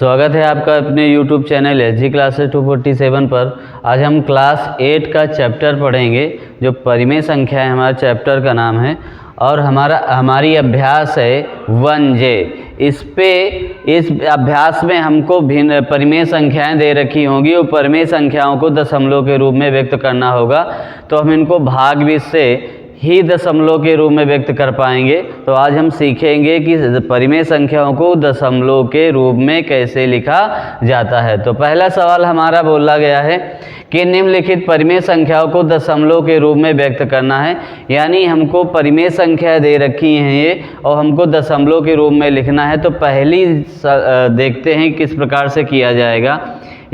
स्वागत है आपका अपने YouTube चैनल SG क्लासेस 247 पर। आज हम क्लास 8 का चैप्टर पढ़ेंगे जो परिमेय संख्या है, हमारा चैप्टर का नाम है और हमारी अभ्यास है 1J। इस अभ्यास में हमको भिन्न परिमेय संख्याएं दे रखी होंगी और परिमेय संख्याओं को दशमलव के रूप में व्यक्त करना होगा, तो हम इनको भाग 20 से ही दशमलव के रूप में व्यक्त कर पाएंगे। तो आज हम सीखेंगे कि परिमेय संख्याओं को दशमलव के रूप में कैसे लिखा जाता है। तो पहला सवाल हमारा बोला गया है कि निम्नलिखित परिमेय संख्याओं को दशमलव के रूप में व्यक्त करना है, यानी हमको परिमेय संख्या दे रखी हैं ये और हमको दशमलव के रूप में लिखना है। तो पहली देखते हैं किस प्रकार से किया जाएगा।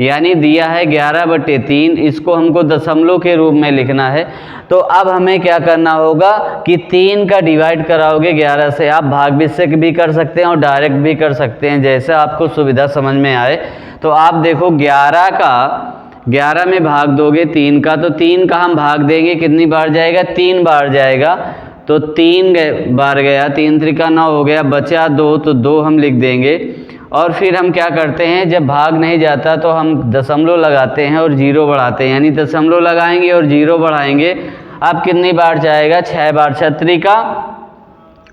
यानी दिया है 11/3, इसको हमको दशमलव के रूप में लिखना है। तो अब हमें क्या करना होगा कि 3 का डिवाइड कराओगे 11 से। आप भाग 20 से भी कर सकते हैं और डायरेक्ट भी कर सकते हैं, जैसे आपको सुविधा समझ में आए। तो आप देखो 11 में भाग दोगे 3 का, तो 3 का हम भाग देंगे कितनी बार जाएगा, 3 बार जाएगा। तो 3 बार गया, 3 त्रिका 9 हो गया, बचा 2, तो 2 हम लिख देंगे। और फिर हम क्या करते हैं, जब भाग नहीं जाता तो हम दशमलव लगाते हैं और 0 बढ़ाते हैं, यानी दशमलव लगाएंगे और 0 बढ़ाएंगे। अब कितनी बार जाएगा, 6 बार। 6 त्रिका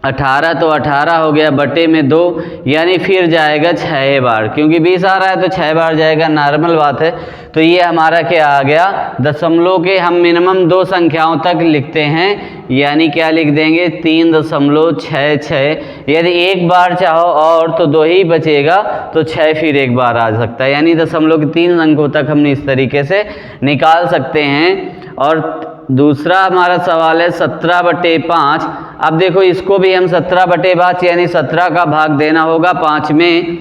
18, तो 18 हो गया बटे में 2, यानी फिर जाएगा 6 बार, क्योंकि 20 आ रहा है तो 6 बार जाएगा, नॉर्मल बात है। तो ये हमारा क्या आ गया, दशमलव के हम मिनिमम 2 संख्याओं तक लिखते हैं, यानी क्या लिख देंगे 3.66। यदि एक बार चाहो और तो 2 ही बचेगा, तो 6 फिर एक बार आ सकता है, यानी दशमलव के 3 अंकों तक हम इस तरीके से निकाल सकते हैं। और दूसरा हमारा सवाल है 17/5। अब देखो इसको भी हम 17/5 यानी 17 का भाग देना होगा 5 में।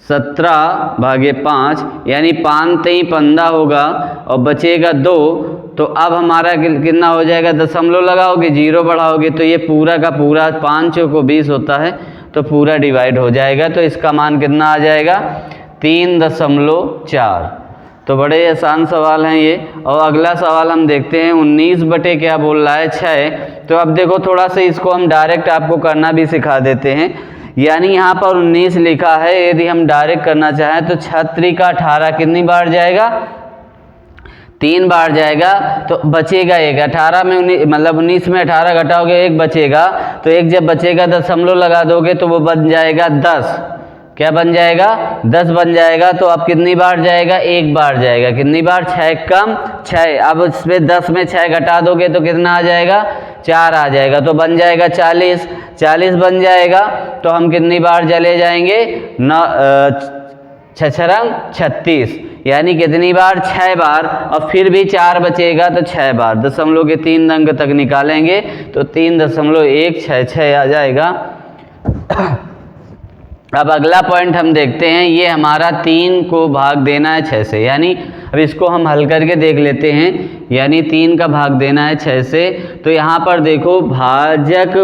17/5 यानी 5 15 होगा और बचेगा 2। तो अब हमारा कितना हो जाएगा, दशमलव लगाओगे 0 बढ़ाओगे तो ये पूरा का पूरा 5 को 20 होता है, तो पूरा डिवाइड हो जाएगा। तो इसका मान कितना आ जाएगा, 3.4। तो बड़े आसान सवाल हैं ये। और अगला सवाल हम देखते हैं 19 बटे क्या बोल रहा है, 6। तो अब देखो थोड़ा सा इसको हम डायरेक्ट आपको करना भी सिखा देते हैं। यानी यहाँ पर 19 लिखा है, यदि हम डायरेक्ट करना चाहें तो 6 त्रिका 18 कितनी बार जाएगा, 3 बार जाएगा। तो बचेगा 1, 18 में 19 में 18 घटाओगे 1 बचेगा, तो 1 जब बचेगा दशमलव लगा दोगे तो वो बन जाएगा 10। क्या बन जाएगा, 10 बन जाएगा। तो अब कितनी बार जाएगा, 1 बार जाएगा। कितनी बार, 6 कम 6। अब इसमें 10 में 6 घटा दोगे तो कितना आ जाएगा, 4 आ जाएगा, तो बन जाएगा 40। 40 बन जाएगा। तो हम कितनी बार चले जाएंगे, 36, यानी कितनी बार, 6 बार। और फिर भी 4 बचेगा तो 6 बार। दशमलव के 3 अंक तक निकालेंगे तो 3.166 आ जाएगा। अब अगला पॉइंट हम देखते हैं, ये हमारा 3 को भाग देना है 6 से, यानी अब इसको हम हल करके देख लेते हैं। यानी 3 का भाग देना है 6 से। तो यहाँ पर देखो भाजक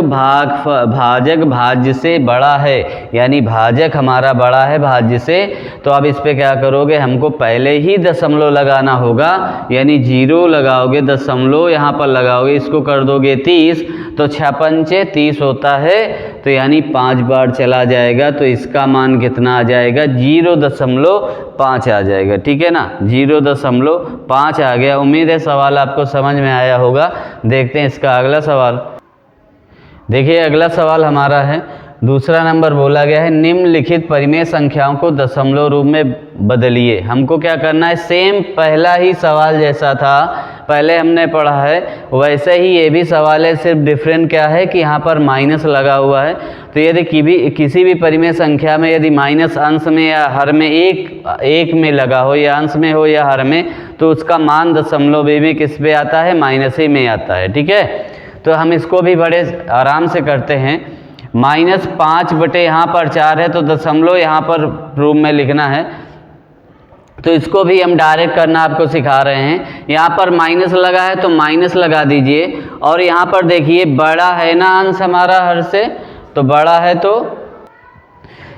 भाज्य से बड़ा है, यानी भाजक हमारा बड़ा है भाज्य से। तो अब इस पे क्या करोगे, हमको पहले ही दशमलव लगाना होगा, यानी 0 लगाओगे, दशमलव यहाँ पर लगाओगे, इसको कर दोगे 30। तो 6 पंचे 30 होता है, तो यानी 5 बार चला जाएगा। तो इसका मान कितना आ जाएगा, 0.5 आ जाएगा। ठीक है ना, 0.5 आ गया। उम्मीद है सवाल आपको समझ में आया होगा। देखते हैं इसका अगला सवाल। देखिए अगला सवाल हमारा है, दूसरा नंबर बोला गया है निम्नलिखित परिमेय संख्याओं को दशमलव रूप में बदलिए। हमको क्या करना है, सेम पहला ही सवाल जैसा था पहले हमने पढ़ा है वैसे ही ये भी सवाल है, सिर्फ डिफरेंट क्या है कि यहाँ पर माइनस लगा हुआ है। तो यदि किसी भी परिमेय संख्या में यदि माइनस अंश में या हर में एक में लगा हो, या अंश में हो या हर में, तो उसका मान दशमलव में किस पे आता है, माइनस ही में आता है। ठीक है, तो हम इसको भी बड़े आराम से करते हैं। -5 बटे यहाँ पर 4 है, तो दशमलव यहाँ पर रूप में लिखना है। तो इसको भी हम डायरेक्ट करना आपको सिखा रहे हैं। यहाँ पर माइनस लगा है तो माइनस लगा दीजिए। और यहाँ पर देखिए बड़ा है ना अंश हमारा हर से, तो बड़ा है तो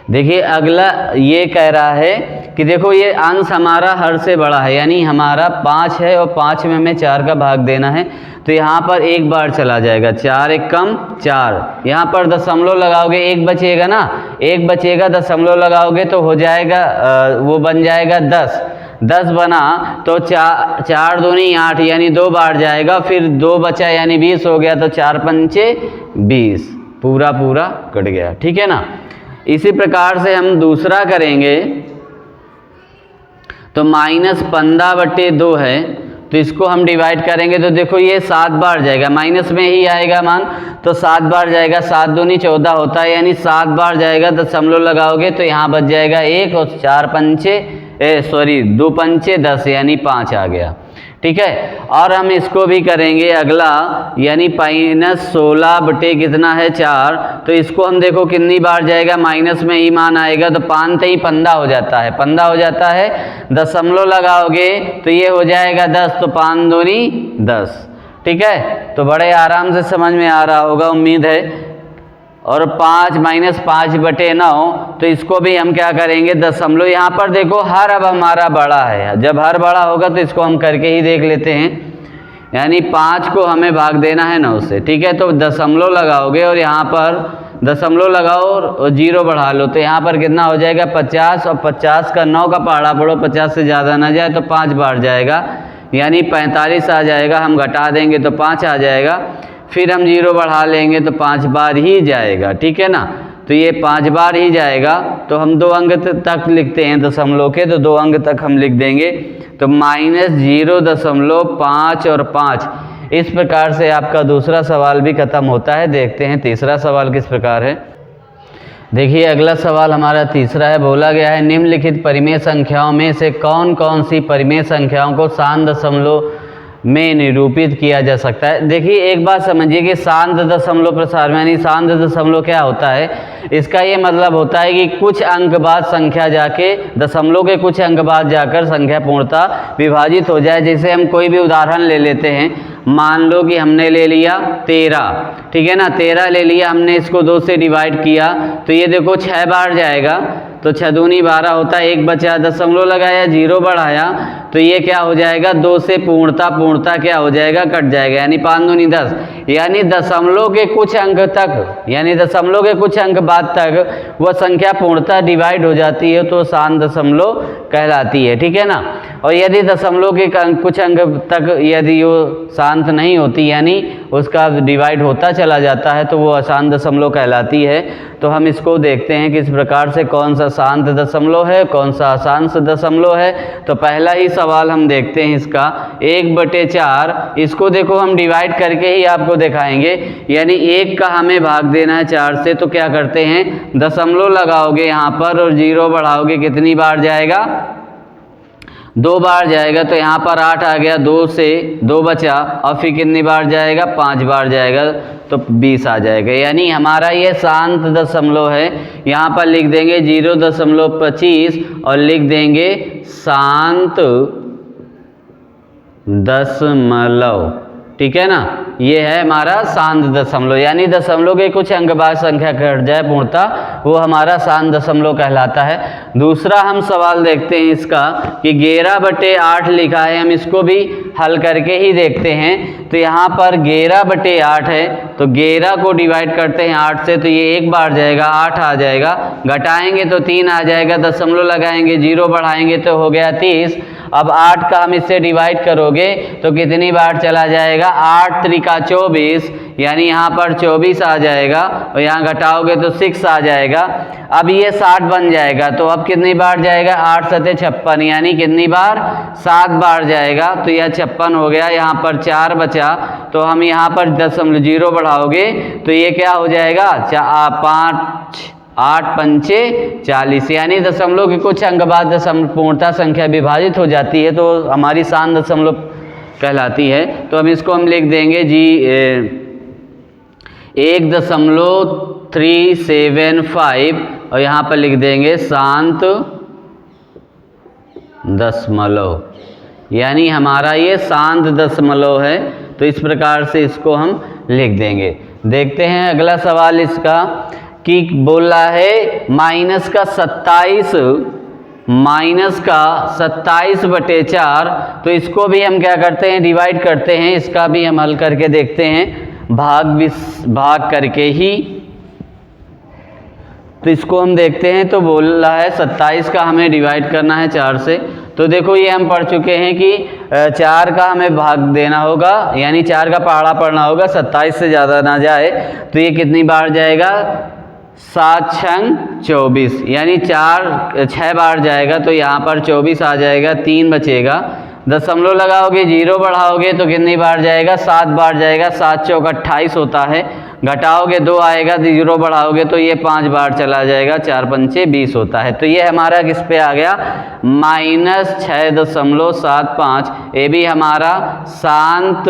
देखिए अगला ये कह रहा है कि देखो ये अंश हमारा हर से बड़ा है, यानी हमारा 5 है और 5 में हमें 4 का भाग देना है, तो यहाँ पर एक बार चला जाएगा, 4 एक कम 4, यहाँ पर दशमलव लगाओगे एक बचेगा ना, एक बचेगा, दशमलव लगाओगे तो हो जाएगा वो बन जाएगा 10, 10 बना तो 4 दूनी 8 यानी 2 बार जाएगा, फिर 2 बचा यानी 20 हो गया, तो 4 पंचे 20, पूरा पूरा कट गया। ठीक है ना। इसी प्रकार से हम दूसरा करेंगे तो -15/2 है, तो इसको हम डिवाइड करेंगे तो देखो ये 7 बार जाएगा, माइनस में ही आएगा मान, तो 7 बार जाएगा, 7 दूनी 14 होता है, यानी 7 बार जाएगा, दशमलव लगाओगे तो यहाँ बच जाएगा 1 और 2 पंचे 10 यानी 5 आ गया। ठीक है। और हम इसको भी करेंगे अगला, यानी -16 कितना है 4, तो इसको हम देखो कितनी बार जाएगा, माइनस में ही मान आएगा, तो 5 ही 15 हो जाता है, 15 हो जाता है, दशमलव लगाओगे तो ये हो जाएगा 10, तो 5 दूनी 10। ठीक है। तो बड़े आराम से समझ में आ रहा होगा उम्मीद है। और 5 -5/9, तो इसको भी हम क्या करेंगे, दशमलव, यहाँ पर देखो हर अब हमारा बड़ा है, जब हर बड़ा होगा तो इसको हम करके ही देख लेते हैं, यानी 5 को हमें भाग देना है 9 से। ठीक है। तो दशमलव लगाओगे और यहाँ पर दशमलव लगाओ और 0 बढ़ा लो, तो यहाँ पर कितना हो जाएगा 50, और 50 का 9 का पहाड़ा पढ़ो, 50 से ज़्यादा ना जाए तो 5 बार जाएगा, यानी 45 आ जाएगा, हम घटा देंगे तो 5 आ जाएगा, फिर हम 0 बढ़ा लेंगे तो 5 बार ही जाएगा। ठीक है ना। तो ये 5 बार ही जाएगा, तो हम 2 अंक तक लिखते हैं दशमलव के, तो 2 अंक तक हम लिख देंगे, तो -0.5 और 5। इस प्रकार से आपका दूसरा सवाल भी खत्म होता है। देखते हैं तीसरा सवाल किस प्रकार है। देखिए अगला सवाल हमारा तीसरा है, बोला गया है निम्नलिखित परिमेय संख्याओं में से कौन कौन सी परिमेय संख्याओं को शांत दशमलव में निरूपित किया जा सकता है। देखिए एक बात समझिए कि शांत दशमलव प्रसार में, यानी शांत दशमलव क्या होता है, इसका ये मतलब होता है कि कुछ अंक बाद संख्या जाके, दशमलव के कुछ अंक बाद जाकर संख्या पूर्णतः विभाजित हो जाए। जैसे हम कोई भी उदाहरण ले लेते हैं, मान लो कि हमने ले लिया 13, ठीक है ना, 13 ले लिया हमने, इसको 2 से डिवाइड किया, तो ये देखो 6 बार जाएगा, तो 6 दूनी 12 होता है, 1 बचा, दशमलव लगाया, 0 बढ़ाया, तो ये क्या हो जाएगा, 2 से पूर्णता क्या हो जाएगा, कट जाएगा, यानी 5 दूनी 10, यानी दशमलव के कुछ अंक तक, यानी दशमलव के कुछ अंक बाद तक वह संख्या पूर्णता डिवाइड हो जाती है, तो शांत दशमलव कहलाती है। ठीक है ना। और यदि दशमलव के कुछ अंक तक यदि वो शांत नहीं होती, यानी उसका डिवाइड होता चला जाता है, तो वो अशांत दशमलव कहलाती है। तो हम इसको देखते हैं किस प्रकार से, कौन सा शांत दशमलव है, कौन सा अशांत दशमलव है। तो पहला ही सवाल हम देखते हैं इसका, 1/4, इसको देखो हम डिवाइड करके ही आपको दिखाएंगे, यानी 1 का हमें भाग देना है 4 से, तो क्या करते हैं, दशमलव लगाओगे यहाँ पर और 0 बढ़ाओगे, कितनी बार जाएगा, 2 बार जाएगा, तो यहाँ पर 8 आ गया, 2 से 2 बचा, और फिर कितनी बार जाएगा, 5 बार जाएगा, तो 20 आ जाएगा, यानी हमारा ये शांत दशमलव है। यहाँ पर लिख देंगे 0.25 और लिख देंगे शांत दशमलव। ठीक है ना। ये है हमारा शांत दशमलव, यानी दशमलव के कुछ अंक बाद संख्या कट जाए पूर्णतः, वो हमारा शांत दशमलव कहलाता है। दूसरा हम सवाल देखते हैं इसका कि 11/8 लिखा है, हम इसको भी हल करके ही देखते हैं। तो यहाँ पर 11/8 है, तो 11 को डिवाइड करते हैं 8 से, तो ये 1 बार जाएगा, 8 आ जाएगा, घटाएंगे तो 3 आ जाएगा, दशमलव लगाएंगे, 0 बढ़ाएंगे तो हो गया 30। अब 8 का हम इससे डिवाइड करोगे तो कितनी बार चला जाएगा, 8 त्रिका 24, यानी यहाँ पर 24 आ जाएगा, और यहाँ घटाओगे तो 6 आ जाएगा। अब ये 60 बन जाएगा, तो अब कितनी बार जाएगा, 8 सते 56, यानी कितनी बार, 7 बार जाएगा, तो यह 56 हो गया। यहाँ पर 4 बचा, तो हम यहाँ पर 0 बढ़ाओगे तो ये क्या हो जाएगा, 8 पंचे 40, यानी दशमलव के कुछ अंक बाद पूर्णता संख्या विभाजित हो जाती है, तो हमारी शांत दशमलव कहलाती है। तो हम इसको हम लिख देंगे जी 1.375, और यहाँ पर लिख देंगे शांत दशमलव, यानी हमारा ये शांत दशमलव है। तो इस प्रकार से इसको हम लिख देंगे। देखते हैं अगला सवाल इसका कि बोल रहा है माइनस का 27/4, तो इसको भी हम क्या करते हैं, डिवाइड करते हैं। इसका भी हम हल करके देखते हैं, भाग करके ही। तो इसको हम देखते हैं, तो बोल रहा है 27 का हमें डिवाइड करना है 4 से। तो देखो ये हम पढ़ चुके हैं कि 4 का हमें भाग देना होगा, यानी 4 का पहाड़ा पढ़ना होगा, 27 से ज़्यादा ना जाए। तो ये कितनी बार जाएगा, 7 छंग 24, यानी 6 बार जाएगा। तो यहाँ पर 24 आ जाएगा, 3 बचेगा। दशमलव लगाओगे, 0 बढ़ाओगे तो कितनी बार जाएगा, 7 बार जाएगा। 7 चौक 28 होता है, घटाओगे 2 आएगा, 0 बढ़ाओगे तो ये 5 बार चला जाएगा, 4 पंचे 20 होता है। तो ये हमारा किस पे आ गया, -6.75। ये भी हमारा शांत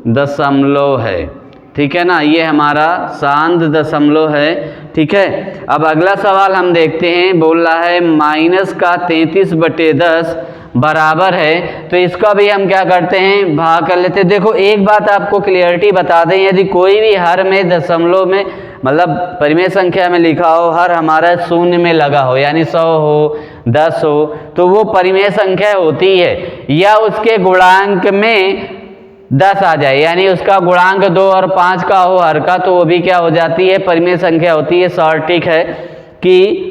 दशमलव है, ठीक है ना, ये हमारा शांत दशमलव है, ठीक है। अब अगला सवाल हम देखते हैं, बोल रहा है माइनस का 33/10 बराबर है। तो इसका भी हम क्या करते हैं, भाग कर लेते हैं। देखो एक बात आपको क्लियरिटी बता दें, यदि कोई भी हर में दशमलव में मतलब परिमेय संख्या में लिखा हो, हर हमारा शून्य में लगा हो, यानी 100 हो 10 हो, तो वो परिमेय संख्या होती है। या उसके गुणांक में 10 आ जाए, यानी उसका गुणांक 2 और 5 का हो हर का, तो वो भी क्या हो जाती है, परिमेय संख्या होती है। सॉर्टिक है कि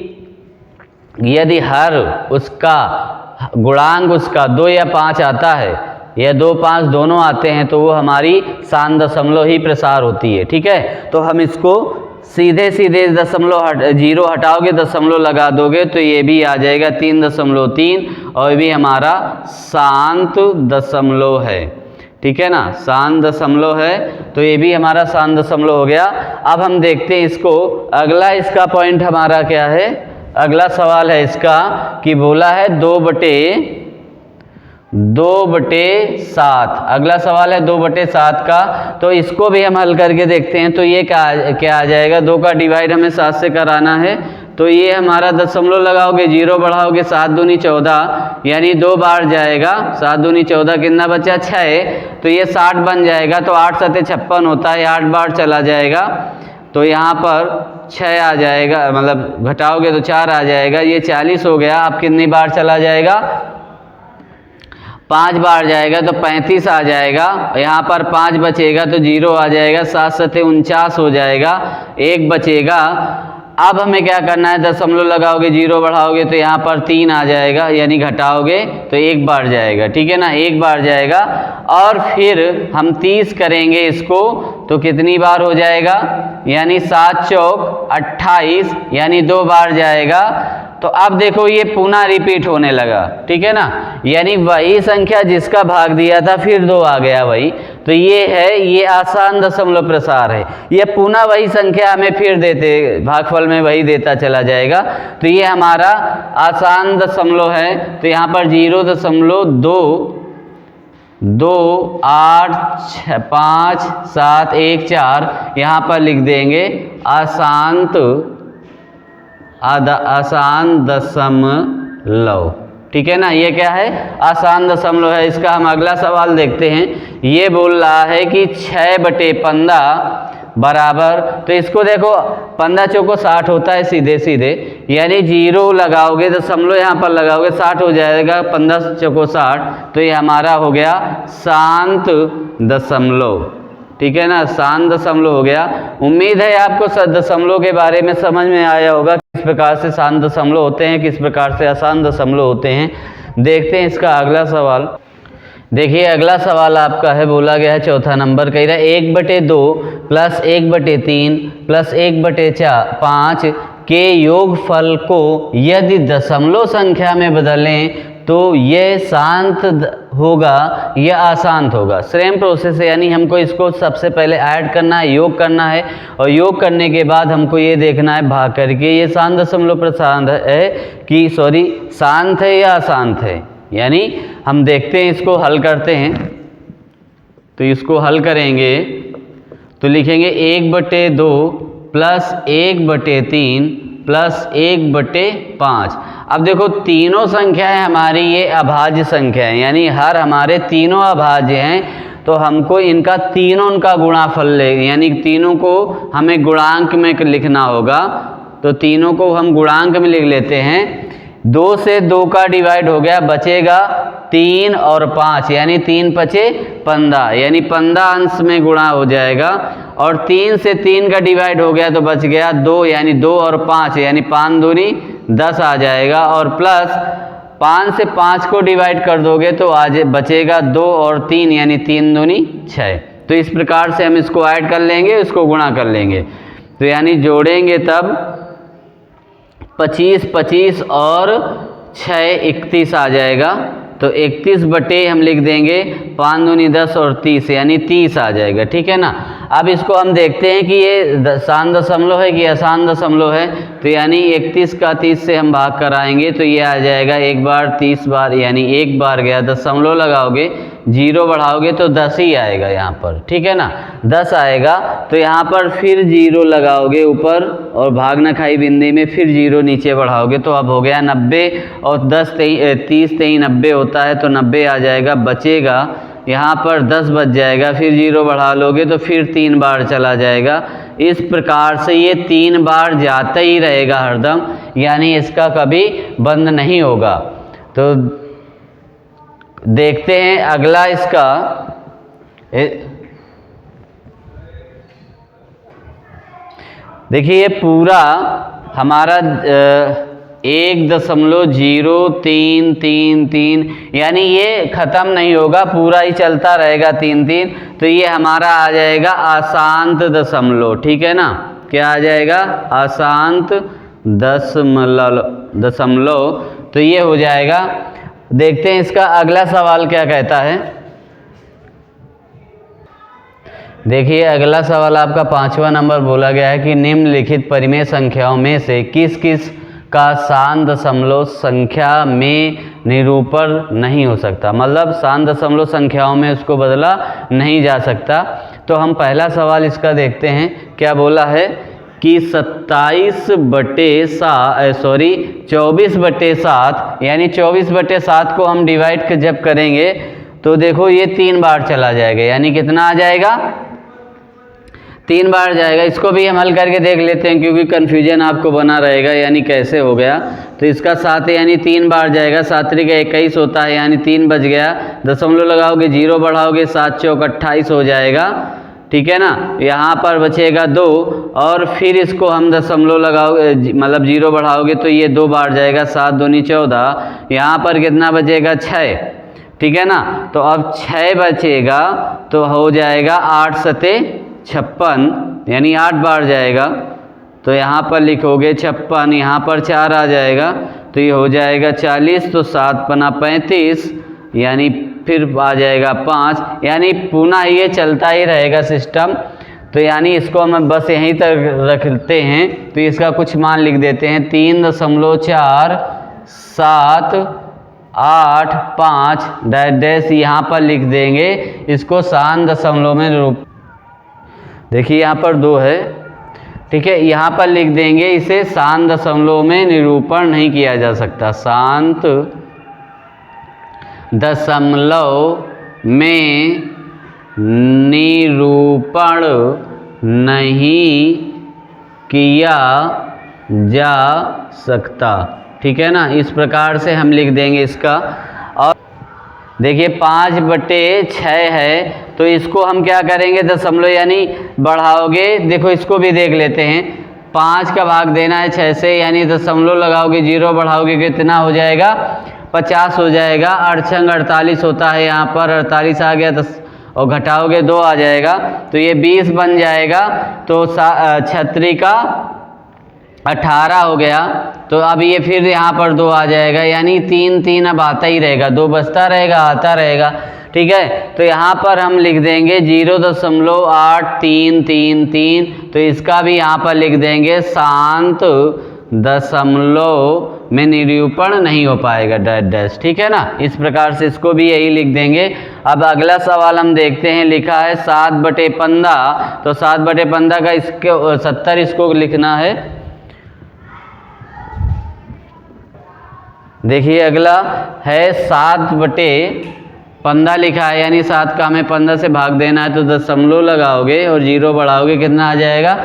यदि हर उसका गुणांक उसका 2 या 5 आता है, या 2 5 दोनों आते हैं, तो वो हमारी शांत दशमलव ही प्रसार होती है, ठीक है। तो हम इसको सीधे दशमलव 0 हटाओगे, दशमलव लगा दोगे, तो ये भी आ जाएगा 3.3, और ये भी हमारा शांत दशमलव है, ठीक है ना, शांत दशमलव है। तो ये भी हमारा शांत दशमलव हो गया। अब हम देखते हैं इसको, अगला इसका पॉइंट हमारा क्या है, अगला सवाल है इसका कि बोला है 2/7। अगला सवाल है 2/7 का। तो इसको भी हम हल करके देखते हैं। तो ये क्या आ जाएगा, 2 का डिवाइड हमें 7 से कराना है। तो ये हमारा दशमलव लगाओगे, 0 बढ़ाओगे, 7 दूनी 14, यानी 2 बार जाएगा। 7 दूनी 14, कितना बचा, 6। तो ये 60 बन जाएगा। तो 8 7 56 होता है, 8 बार चला जाएगा। तो यहाँ पर 6 आ जाएगा, मतलब घटाओगे तो 4 आ जाएगा, ये 40 हो गया। अब कितनी बार चला जाएगा, 5 बार जाएगा, तो 35 आ जाएगा। यहाँ पर 5 बचेगा तो 0 आ जाएगा, 7 7 49 हो जाएगा, 1 बचेगा। अब हमें क्या करना है, दशमलव लगाओगे, 0 बढ़ाओगे तो यहाँ पर 3 आ जाएगा, यानी घटाओगे तो 1 बार जाएगा, ठीक है ना, 1 बार जाएगा। और फिर हम 30 करेंगे इसको, तो कितनी बार हो जाएगा, यानी 7 चौक 28, यानी 2 बार जाएगा। तो अब देखो ये पुनः रिपीट होने लगा, ठीक है ना, यानी वही संख्या जिसका भाग दिया था फिर 2 आ गया वही। तो ये है, ये आसान दशमलव प्रसार है। ये पुनः वही संख्या हमें फिर देते, भागफल में वही देता चला जाएगा। तो ये हमारा आसान दशमलव है। तो यहाँ पर 0.2 8 5 7 1 4 यहाँ पर लिख देंगे आसान दशमलव, ठीक है ना, ये क्या है, आसान दशमलव है। इसका हम अगला सवाल देखते हैं। ये बोल रहा है कि 6/15 बराबर, तो इसको देखो 15 चौको 60 होता है सीधे, यानी 0 लगाओगे, दशमलव यहाँ पर लगाओगे, 60 हो जाएगा, 15 चौको 60। तो ये हमारा हो गया शांत दशमलव, ठीक है ना, शांत दशमलव हो गया। उम्मीद है आपको दशमलव के बारे में समझ में आया होगा, किस प्रकार से शांत दशमलव होते हैं, किस प्रकार से आसान दशमलव होते हैं। देखते हैं इसका अगला सवाल। देखिए अगला सवाल आपका है, बोला गया है चौथा नंबर, कह रहा है 1/2 + 1/3 + 1/5 के योगफल को यदि दशमलव संख्या में बदलें तो यह शांत होगा या अशांत होगा। सेम प्रोसेस है, यानी हमको इसको सबसे पहले ऐड करना है, योग करना है, और योग करने के बाद हमको ये देखना है भाग करके ये शांत दशमलव प्रसार है कि शांत है या अशांत है। यानी हम देखते हैं, इसको हल करते हैं। तो इसको हल करेंगे तो लिखेंगे 1/2 + 1/3 + 1/5। अब देखो तीनों संख्याएं हमारी ये अभाज्य संख्या है, यानी हर हमारे तीनों अभाज्य हैं। तो हमको इनका तीनों का गुणाफल ले, यानी तीनों को हमें गुणांक में लिखना होगा। तो तीनों को हम गुणांक में लिख लेते हैं। 2 से 2 का डिवाइड हो गया, बचेगा 3 और 5, यानी 3 पचे 15, यानी 15 अंश में गुणा हो जाएगा। और 3 से 3 का डिवाइड हो गया तो बच गया 2, यानी 2 और 5, यानी 5 दूनी 10 आ जाएगा। और प्लस 5 से 5 को डिवाइड कर दोगे तो आज बचेगा 2 और 3, यानी 3 दूनी 6। तो इस प्रकार से हम इसको ऐड कर लेंगे, इसको गुणा कर लेंगे। तो यानी जोड़ेंगे तब 25 25 और 6 31 आ जाएगा। तो 31 बटे हम लिख देंगे 5 दूनी 10 और 30, यानी 30 आ जाएगा। ठीक है ना। अब इसको हम देखते हैं कि ये शांत दशमलव है कि अशांत दशमलव है। तो यानी 31 का 30 से हम भाग कराएंगे तो ये आ जाएगा 1 बार 30 बार, यानी 1 बार गया, दशमलव लगाओगे, 0 बढ़ाओगे तो 10 ही आएगा यहाँ पर। ठीक है ना, 10 आएगा। तो यहाँ पर फिर 0 लगाओगे ऊपर और भाग ना खाई बिंदी में, फिर 0 नीचे बढ़ाओगे तो अब हो गया 90 और 10 30 23 90 होता है, तो 90 आ जाएगा। बचेगा यहाँ पर 10 बच जाएगा, फिर 0 बढ़ा लोगे तो फिर 3 बार चला जाएगा। इस प्रकार से ये 3 बार जाता ही रहेगा हरदम, यानी इसका कभी बंद नहीं होगा। तो देखते हैं अगला इसका। देखिए ये पूरा हमारा 1.03333, यानी ये ख़त्म नहीं होगा, पूरा ही चलता रहेगा 3 3। तो ये हमारा आ जाएगा अशांत दशमलव। ठीक है ना, क्या आ जाएगा? अशांत दशमलव। तो ये हो जाएगा। देखते हैं इसका अगला सवाल क्या कहता है। देखिए अगला सवाल आपका 5वां नंबर बोला गया है कि निम्नलिखित परिमेय संख्याओं में से किस किस का शांत दशमलव संख्या में निरूपण नहीं हो सकता, मतलब शांत दशमलव संख्याओं में उसको बदला नहीं जा सकता। तो हम पहला सवाल इसका देखते हैं, क्या बोला है कि 24/7 यानी 24/7 को हम डिवाइड जब करेंगे तो देखो ये 3 बार चला जाएगा, यानी कितना आ जाएगा? 3 बार जाएगा। इसको भी हम हल करके देख लेते हैं क्योंकि कन्फ्यूजन आपको बना रहेगा, यानी कैसे हो गया। तो इसका 7 यानी 3 बार जाएगा, 7 3 21 होता है, यानी 3 बच गया। दशमलव लगाओगे, 0 बढ़ाओगे, 7 चौक 28 हो जाएगा। ठीक है ना। यहाँ पर बचेगा 2 और फिर इसको हम दशमलव लगाओगे, मतलब 0 बढ़ाओगे तो ये 2 बार जाएगा, 7 दूनी 14। यहाँ पर कितना बचेगा? 6। ठीक है ना। तो अब 6 बचेगा तो हो जाएगा 8 सते 56, यानी 8 बार जाएगा। तो यहाँ पर लिखोगे 56, यहाँ पर 4 आ जाएगा तो ये हो जाएगा 40। तो 7 पना 35, यानी फिर आ जाएगा 5, यानी पुनः ये चलता ही रहेगा सिस्टम। तो यानी इसको हम बस यहीं तक रखते हैं। तो इसका कुछ मान लिख देते हैं, 3.4785 डैश यहाँ पर लिख देंगे। इसको शांत दशमलव में रूप, देखिए यहाँ पर 2 है। ठीक है, यहाँ पर लिख देंगे इसे शांत दशमलव में निरूपण नहीं किया जा सकता, शांत दशमलव में निरूपण नहीं किया जा सकता। ठीक है ना, इस प्रकार से हम लिख देंगे इसका। और देखिए 5/6 है तो इसको हम क्या करेंगे? दशमलव यानी बढ़ाओगे, देखो इसको भी देख लेते हैं। 5 का भाग देना है 6 से, यानी दशमलव लगाओगे, 0 बढ़ाओगे, कितना हो जाएगा? 50 हो जाएगा। 8 छंग 48 होता है, यहाँ पर 48 आ गया, 10 और घटाओगे 2 आ जाएगा तो ये 20 बन जाएगा। तो 36 का 18 हो गया। तो अब ये फिर यहाँ पर 2 आ जाएगा, यानी 3 3 अब आता ही रहेगा, 2 बचता रहेगा, आता रहेगा। ठीक है, तो यहाँ पर हम लिख देंगे 0.8333। तो इसका भी यहाँ पर लिख देंगे शांत दशमलव में निरूपण नहीं हो पाएगा, डैश। ठीक है ना, इस प्रकार से इसको भी यही लिख देंगे। अब अगला सवाल हम देखते हैं, लिखा है 7/15। तो 7/15 का इसके 70 इसको लिखना है। देखिए अगला है 7/15 15 लिखा है, यानी 7 का हमें 15 से भाग देना है, तो दशमलव लगाओगे और 0 बढ़ाओगे, कितना आ जाएगा?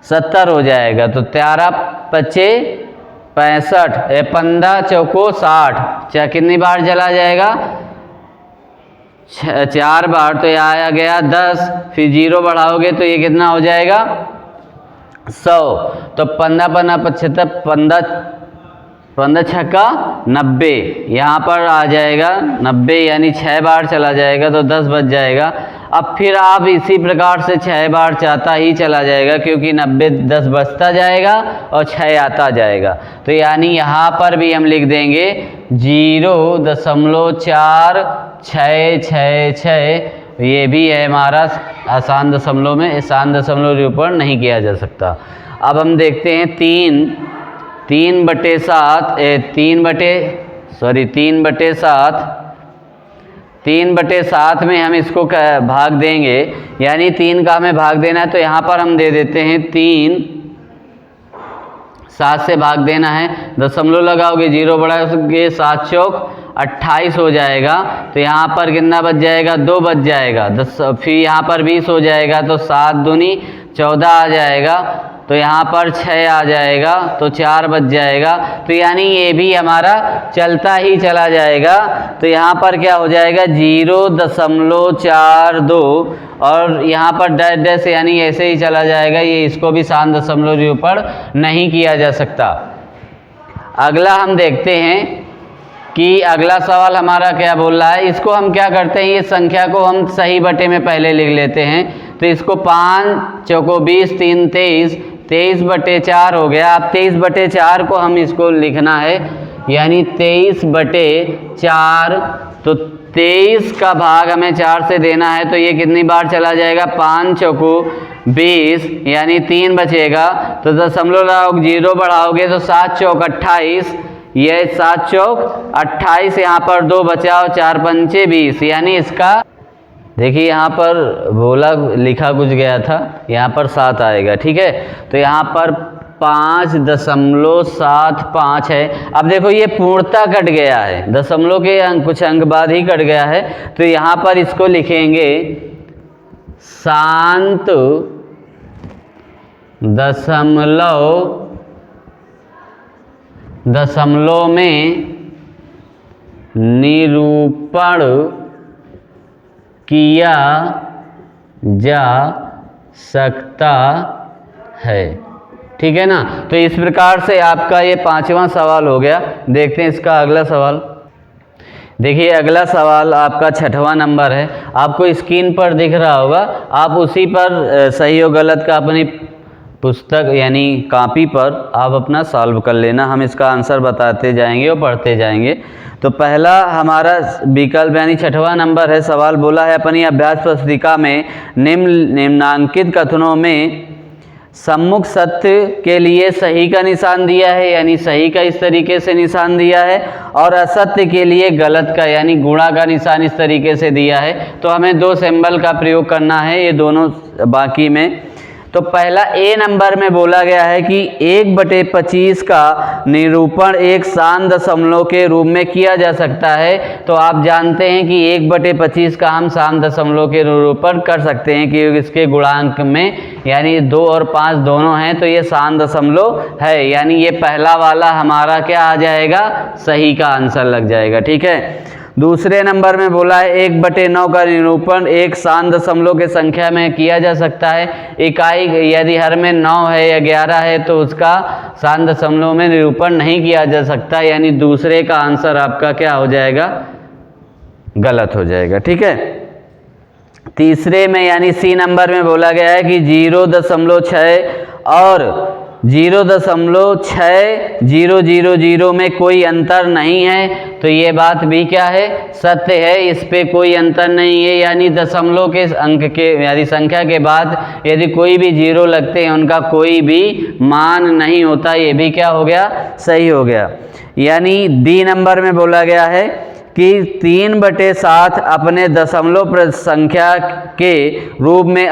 70 हो जाएगा। तो 13 पच्चे 65, 15 चौको 60, कितनी बार चला जाएगा? 4 बार। तो यहाँ आ गया 10, फिर 0 बढ़ाओगे तो ये कितना हो जाएगा? 100। तो 15 15 75, 15 छक्का 90, यहाँ पर आ जाएगा 90, यानी 6 बार चला जाएगा तो 10 बच जाएगा। अब फिर आप इसी प्रकार से 6 बार चाहता ही चला जाएगा, क्योंकि 90 10 बचता जाएगा और 6 आता जाएगा। तो यानी यहाँ पर भी हम लिख देंगे 0.4666, ये भी है हमारा आसान दशमलव में, आसान दशमलव निरूपण नहीं किया जा सकता। अब हम देखते हैं 3 बटे 7 में हम इसको भाग देंगे, यानी 3 का हमें भाग देना है। तो यहाँ पर हम दे देते हैं 3, 7 से भाग देना है, दशमलव लगाओगे, 0 बढ़ाओगे, 7 चौक 28 हो जाएगा। तो यहाँ पर कितना बच जाएगा? 2 बच जाएगा। फिर यहाँ पर 20 हो जाएगा, तो 7 दूनी 14 आ जाएगा। तो यहाँ पर 6 आ जाएगा, तो 4 बच जाएगा। तो यानी ये भी हमारा चलता ही चला जाएगा। तो यहाँ पर क्या हो जाएगा? 0.42, और यहाँ पर डैश डैश, यानी ऐसे ही चला जाएगा। ये इसको भी आसान दशमलव निरूपण नहीं किया जा सकता। अगला हम देखते हैं कि अगला सवाल हमारा क्या बोल रहा है। इसको हम क्या करते हैं, ये संख्या को हम सही बटे में पहले लिख लेते हैं। तो इसको 5 चौको 20, 3 23, 23 बटे 4 हो गया। अब 23 बटे 4 को हम इसको लिखना है, यानी 23 बटे 4। तो 23 का भाग हमें 4 से देना है, तो ये कितनी बार चला जाएगा? 5 चौको 20, यानी 3 बचेगा। तो दशमलव लगाओगे, 0 बढ़ाओगे तो 7 चौक 28, ये 7 चौक 28, यहाँ पर 2 बचा और 4 पंचे 20, यानी इसका देखिए यहाँ पर बोला लिखा कुछ गया था, यहाँ पर 7 आएगा। ठीक है, तो यहाँ पर 5.75 है। अब देखो ये पूर्णता कट गया है, दशमलव के कुछ अंक बाद ही कट गया है। तो यहाँ पर इसको लिखेंगे शांत दशमलव में निरूपण किया जा सकता है। ठीक है ना। तो इस प्रकार से आपका ये 5वां सवाल हो गया। देखते हैं इसका अगला सवाल। देखिए अगला सवाल आपका 6वां नंबर है, आपको स्क्रीन पर दिख रहा होगा। आप उसी पर सही और गलत का अपनी पुस्तक यानी कॉपी पर आप अपना सॉल्व कर लेना। हम इसका आंसर बताते जाएंगे और पढ़ते जाएंगे। तो पहला हमारा विकल्प यानी 6वां नंबर है। सवाल बोला है अपनी अभ्यास पुस्तिका में निम्नांकित कथनों में सम्मुख सत्य के लिए सही का निशान दिया है, यानी सही का इस तरीके से निशान दिया है, और असत्य के लिए गलत का यानी गुणा का निशान इस तरीके से दिया है। तो हमें 2 सिंबल का प्रयोग करना है, ये दोनों बाकी में। तो पहला ए नंबर में बोला गया है कि 1/25 का निरूपण एक शांत दशमलव के रूप में किया जा सकता है। तो आप जानते हैं कि 1/25 का हम शांत दशमलव के निरूपण कर सकते हैं, क्योंकि इसके गुणांक में यानी 2 और 5 दोनों हैं, तो ये शांत दशमलव है। यानी ये पहला वाला हमारा क्या आ जाएगा? सही का आंसर लग जाएगा। ठीक है। दूसरे नंबर में बोला है 1/9 का निरूपण एक शांत दशमलव के संख्या में किया जा सकता है। इकाई यदि हर में 9 है या 11 है तो उसका शांत दशमलव में निरूपण नहीं किया जा सकता, यानी दूसरे का आंसर आपका क्या हो जाएगा? गलत हो जाएगा। ठीक है। तीसरे में यानी सी नंबर में बोला गया है कि 0.6 और 0.6000 में कोई अंतर नहीं है। तो ये बात भी क्या है? सत्य है, इस पे कोई अंतर नहीं है। यानी दशमलव के अंक के यानी संख्या के बाद यदि कोई भी 0 लगते हैं उनका कोई भी मान नहीं होता। ये भी क्या हो गया? सही हो गया। यानी डी नंबर में बोला गया है कि 3/7 अपने दशमलव संख्या के रूप में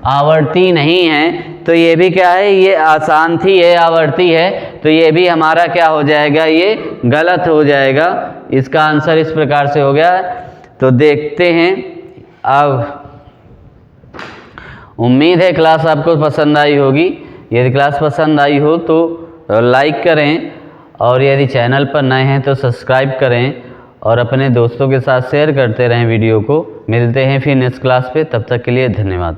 आवर्ती नहीं है, तो ये भी क्या है, ये अशांति है, आवर्ती है, तो ये भी हमारा क्या हो जाएगा, ये गलत हो जाएगा। इसका आंसर इस प्रकार से हो गया। तो देखते हैं अब। उम्मीद है क्लास आपको पसंद आई होगी। यदि क्लास पसंद आई हो तो लाइक करें, और यदि चैनल पर नए हैं तो सब्सक्राइब करें, और अपने दोस्तों के साथ शेयर करते रहें वीडियो को। मिलते हैं फिर नेक्स्ट क्लास पे, तब तक के लिए धन्यवाद।